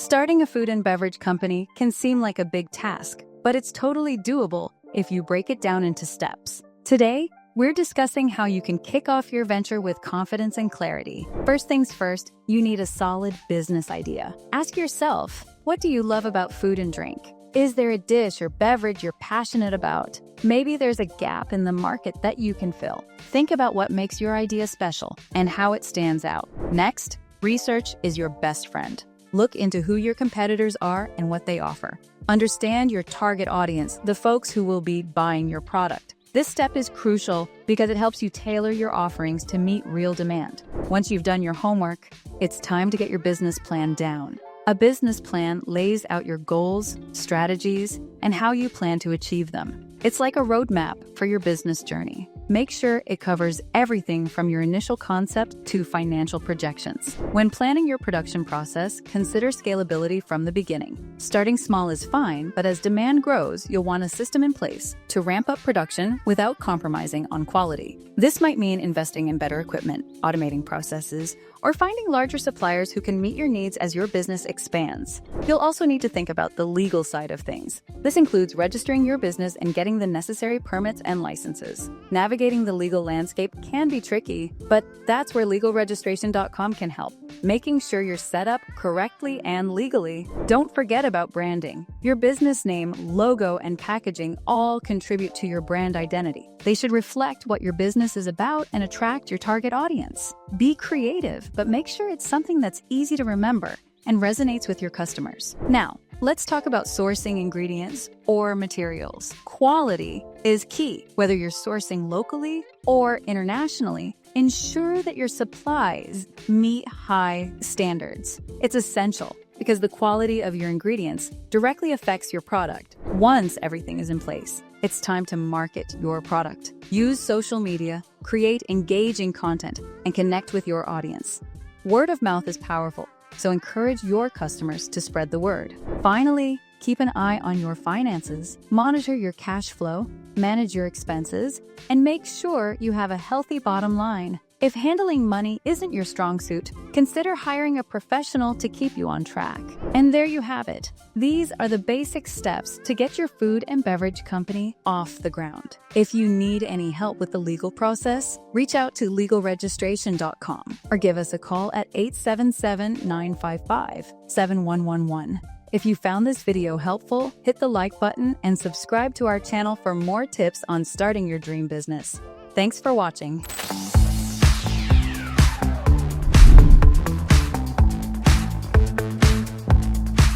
Starting a food and beverage company can seem like a big task, but it's totally doable if you break it down into steps. Today, we're discussing how you can kick off your venture with confidence and clarity. First things first, you need a solid business idea. Ask yourself, what do you love about food and drink? Is there a dish or beverage you're passionate about? Maybe there's a gap in the market that you can fill. Think about what makes your idea special and how it stands out. Next, research is your best friend. Look into who your competitors are and what they offer. Understand your target audience, the folks who will be buying your product. This step is crucial because it helps you tailor your offerings to meet real demand. Once you've done your homework, it's time to get your business plan down. A business plan lays out your goals, strategies, and how you plan to achieve them. It's like a roadmap for your business journey. Make sure it covers everything from your initial concept to financial projections. When planning your production process, consider scalability from the beginning. Starting small is fine, but as demand grows, you'll want a system in place to ramp up production without compromising on quality. This might mean investing in better equipment, automating processes, or finding larger suppliers who can meet your needs as your business expands. You'll also need to think about the legal side of things. This includes registering your business and getting the necessary permits and licenses. Navigating the legal landscape can be tricky, but that's where legalregistration.com can help, making sure you're set up correctly and legally. Don't forget about branding. Your business name, logo, and packaging all contribute to your brand identity. They should reflect what your business is about and attract your target audience. Be creative, but make sure it's something that's easy to remember and resonates with your customers. Now, let's talk about sourcing ingredients or materials. Quality is key. Whether you're sourcing locally or internationally, ensure that your supplies meet high standards. It's essential because the quality of your ingredients directly affects your product. Once everything is in place, it's time to market your product. Use social media, create engaging content, and connect with your audience. Word of mouth is powerful, so encourage your customers to spread the word. Finally, keep an eye on your finances, monitor your cash flow, manage your expenses, and make sure you have a healthy bottom line. If handling money isn't your strong suit, consider hiring a professional to keep you on track. And there you have it. These are the basic steps to get your food and beverage company off the ground. If you need any help with the legal process, reach out to legalregistration.com or give us a call at 877-955-7111. If you found this video helpful, hit the like button and subscribe to our channel for more tips on starting your dream business. Thanks for watching.